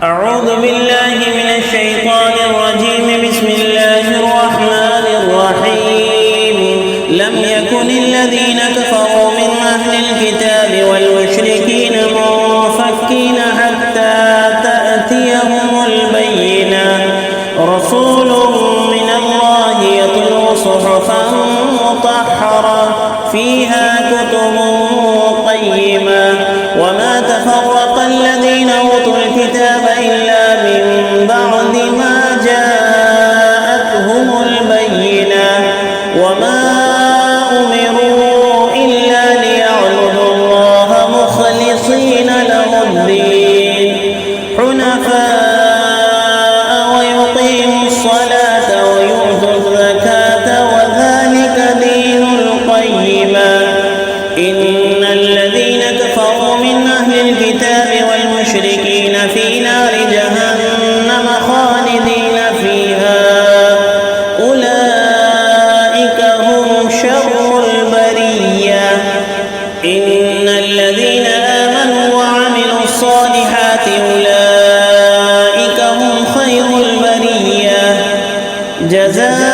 أعوذ بالله من الشيطان الرجيم. بسم الله الرحمن الرحيم. لم يكن الذين كفروا من أهل الكتاب والمشركين منفكين حتى تأتيهم البينة. رسول من الله يتلو صحفا مطهرة فيها كتب قيمة. وما تفرق الذين أوتوا الكتاب إلا من بعد ما جاءتهم البينة. وما أمروا إلا ليعبدوا الله مخلصين له الدين حنفاء ويقيموا الصلاة ويؤتوا الزكاة وذلك دين القيمة. إن الذين كفروا من أهل الكتاب والمشركين في نار جهنم خالدين فيها أولئك هم شر البرية. إن الذين آمنوا وعملوا الصالحات أولئك هم خير البرية. جزاء